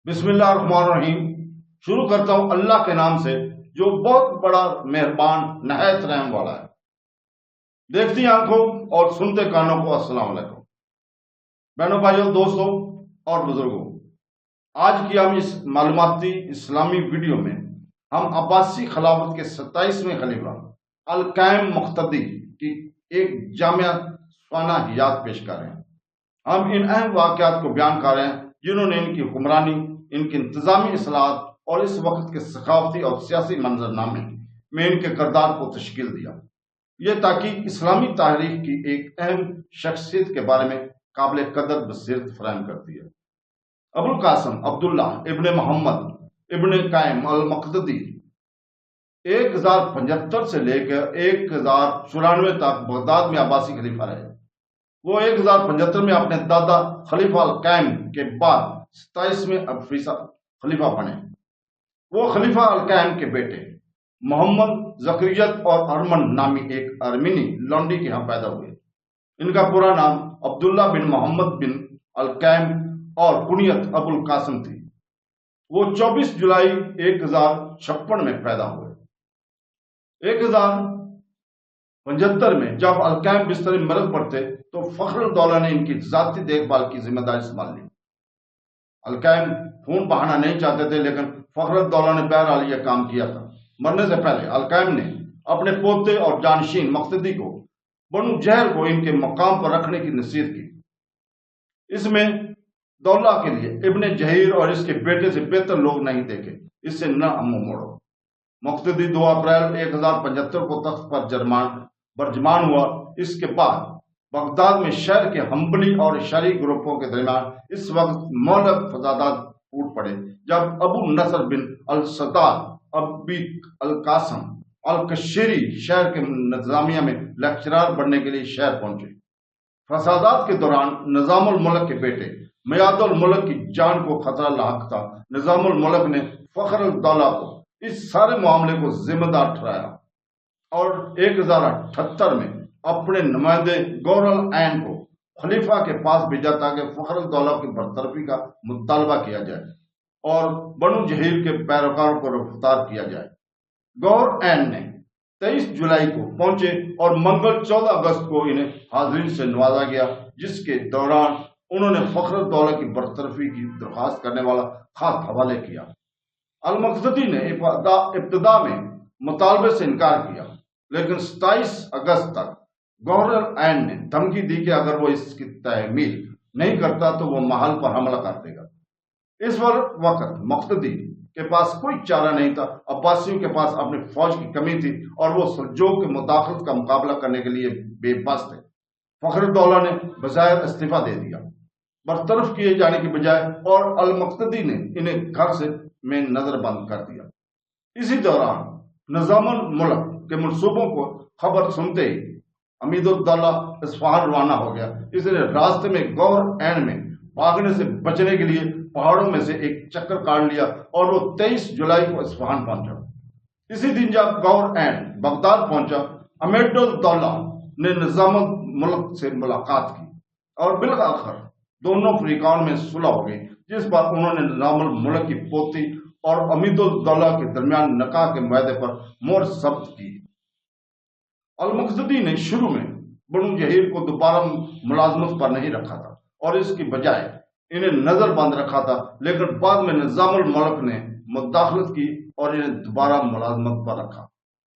بسم اللہ الرحمن الرحیم۔ شروع کرتا ہوں اللہ کے نام سے جو بہت بڑا مہربان نہایت رحم والا ہے۔ دیکھتی آنکھوں اور سنتے کانوں کو السلام علیکم۔ بہنوں بھائیوں، دوستوں اور بزرگوں، آج کی ہم اس معلوماتی اسلامی ویڈیو میں ہم عباسی خلافت کے 27ویں خلیفہ القائم مقتدی کی ایک جامعہ حیات پیش کر رہے ہیں۔ ہم ان اہم واقعات کو بیان کر رہے ہیں جنہوں نے ان کی حکمرانی، ان کی انتظامی اصلاحات اور اس وقت کے ثقافتی اور سیاسی منظرنامے میں ان کے کردار کو تشکیل دیا۔ یہ تحقیق اسلامی تاریخ کی ایک اہم شخصیت کے بارے میں قابل قدر بصیرت فراہم کرتی ہے۔ ابو القاسم عبداللہ ابن محمد ابن قائم المقتدی 1075 سے لے کر 1094 تک بغداد میں عباسی خلیفہ رہے۔ وہ 1075 میں اپنے دادا خلیفہ القائم کے بعد 27ویں خلیفہ بنے۔ وہ خلیفہ القائم کے بیٹے محمد زکریت اور ارمن نامی ایک ارمینی لونڈی کے ہاں پیدا ہوئے۔ ان کا پورا نام عبداللہ بن محمد بن القائم اور کنیت ابو القاسم تھی۔ وہ 24 جولائی 1056 میں پیدا ہوئے۔ 1075 میں جب القائم بستر مرض پر تھے تو فخر الدولہ نے ان کی ذاتی دیکھ بھال کی ذمہ داری سنبھال لی۔ القائم خون بہانا نہیں چاہتے تھے، لیکن فخر الدولہ نے بہرحال یہ کام کیا تھا۔ مرنے سے پہلے القائم نے اپنے پوتے اور جانشین مقتدی کو بنو جہر کو ان کے مقام پر رکھنے کی نصیحت کی۔ اس میں دولہ کے لیے ابن جہیر اور اس کے بیٹے سے بہتر لوگ نہیں دیکھے، اس سے نہ منہ موڑو۔ مقتدی 2 اپریل 1075 کو تخت پر برجمان ہوا۔ اس کے بعد بغداد میں شہر کے ہمبلی اور شرعی گروپوں کے درمیان اس وقت مہلک فسادات پھوٹ پڑے جب ابو نصر بن الصداد ابی القاسم القشیری شہر کے نظامیہ میں لیکچرار بننے کے لیے شہر پہنچے۔ فسادات کے دوران نظام الملک کے بیٹے میاد الملک کی جان کو خطرہ لاحق تھا۔ نظام الملک نے فخر الدولہ کو اس سارے معاملے کو ذمہ دار ٹھہرایا اور 1078 میں اپنے نمائندے گور العین کو خلیفہ کے پاس بھیجا تاکہ فخر الدولہ کی برطرفی کا مطالبہ کیا جائے اور بنو جہیر کے پیروکاروں کو گرفتار کیا جائے۔ گور العین نے 23 جولائی کو پہنچے اور منگل 14 اگست کو انہیں حاضرین سے نوازا گیا، جس کے دوران انہوں نے فخر الدولہ کی برطرفی کی درخواست کرنے والا خط حوالے کیا۔ المقتدی نے ابتدا میں مطالبے سے انکار کیا، لیکن 27 اگست تک گور العین نے دھمکی دی کہ اگر وہ اس کی تحمیل نہیں کرتا تو وہ محل پر حملہ کر دے گا۔ اس وقت مقتدی کے پاس کوئی چارہ نہیں تھا۔ عباسیوں کے پاس اپنی فوج کی کمی تھی اور وہ سلجوق کے مداخلت کا مقابلہ کرنے کے لیے بے بس تھے۔ فخر الدولہ نے بظاہر استعفیٰ دے دیا برطرف کیے جانے کی بجائے، اور المقتدی نے انہیں گھر سے میں نظر بند کر دیا۔ اسی دوران نظام الملک کے منصوبوں کو خبر سنتے ہی امید الدولہ اصفہان روانہ ہو گیا۔ اس نے راستے میں گور العین میں بھاگنے سے بچنے کے لیے پہاڑوں میں سے ایک چکر کاٹ لیا اور وہ 23 جولائی کو اصفہان پہنچا۔ اسی دن جب گور العین بغداد پہنچا، امید الدولہ نے نظام الملک سے ملاقات کی اور بالآخر دونوں فریقان میں صلح ہو گئی، جس پر انہوں نے نظام الملک کی پوتی اور امید الدولہ کے درمیان نکاح کے معاہدے پر مہر ثبت کی۔ المقتدی نے شروع میں بنو جہیر کو دوبارہ ملازمت پر نہیں رکھا تھا اور اس کی بجائے انہیں نظر بند رکھا تھا، لیکن بعد میں نظام الملک نے مداخلت کی اور انہیں دوبارہ ملازمت پر رکھا۔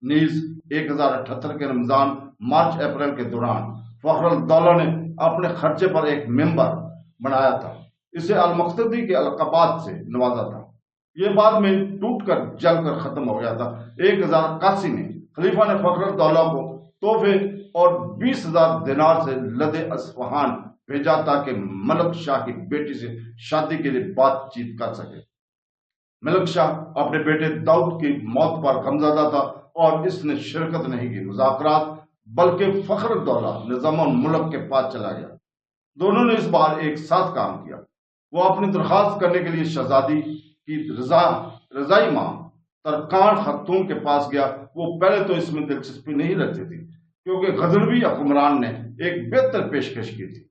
نیز 1078 کے رمضان مارچ اپریل کے دوران فخر الدولہ نے اپنے خرچے پر ایک ممبر بنایا تھا، اسے المقتدی کے القابات سے نوازا تھا۔ یہ بعد میں ٹوٹ کر جل کر ختم ہو گیا تھا۔ 1081 میں خلیفہ نے فخر الدولہ کو تحفے اور 20,000 دینار سے لدے اصفہان بھیجا تاکہ ملک شاہ کی بیٹی سے شادی کے لیے بات چیت کر سکے۔ ملک شاہ اپنے بیٹے داؤد کی موت پر غمزدہ تھا اور اس نے شرکت نہیں کی مذاکرات، بلکہ فخر الدولہ نظام الملک کے پاس چلا گیا۔ دونوں نے اس بار ایک ساتھ کام کیا۔ وہ اپنی درخواست کرنے کے لیے شہزادی کی رضائی ماں ترکان خاتون کے پاس گیا۔ وہ پہلے تو اس میں دلچسپی نہیں رکھتی تھی کیونکہ غزنوی حکمران نے ایک بہتر پیشکش کی تھی۔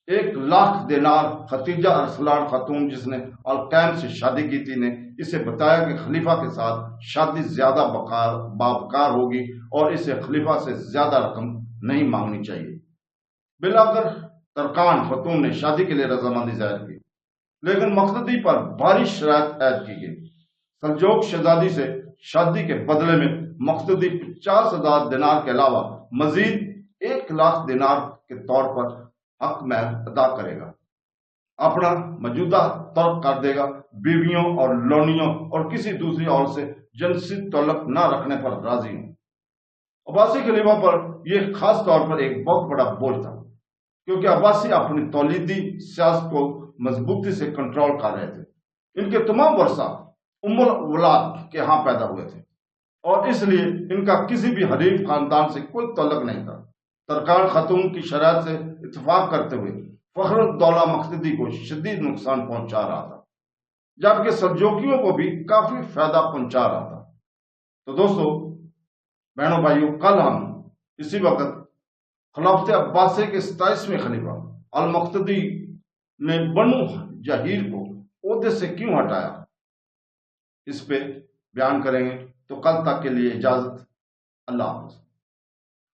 1,00,000 دینار ختیجہ ارسلان خاتون جس نے القیم سے شادی کی تھی نے اسے بتایا کہ خلیفہ کے ساتھ شادی زیادہ باوقار ہوگی اور اسے خلیفہ سے زیادہ رقم نہیں مانگنی چاہیے۔ بالآخر ترکان خاتون نے شادی کے لیے رضامندی ظاہر کی، لیکن مقتدی پر بھاری شرائط عائد کی گئی۔ سلجوق شہزادی سے شادی کے بدلے میں مقتدی 50,000 دینار کے علاوہ مزید 1,00,000 دینار کے طور پر حق مہر ادا کرے گا، اپنا موجودہ ترک کر دے گا، بیویوں اور لونیوں اور کسی دوسری عورت سے جنسی تعلق نہ رکھنے پر راضی ہوں۔ عباسی خلیفہ پر یہ خاص طور پر ایک بہت بڑا بوجھ تھا، کیونکہ عباسی اپنی تولیدی سیاست کو مضبوطی سے کنٹرول کر رہے تھے۔ ان کے تمام ورثہ ام الاولاد کے ہاں پیدا ہوئے تھے اور اس لیے ان کا کسی بھی حریف خاندان سے کوئی تعلق نہیں تھا۔ ترکان خاتون کی شرائط سے اتفاق کرتے ہوئے فخر الدولہ مقتدی کو شدید نقصان پہنچا رہا تھا، جبکہ سلجوکیوں کو بھی کافی فائدہ پہنچا رہا تھا۔ تو دوستو، بہنوں بھائیوں، کل ہم اسی وقت خلافت عباسیہ کے 27ویں خلیفہ المقتدی نے بنو جہیر کو عہدے سے کیوں ہٹایا، اس پہ بیان کریں گے۔ تو کل تک کے لیے اجازت، اللہ حافظ۔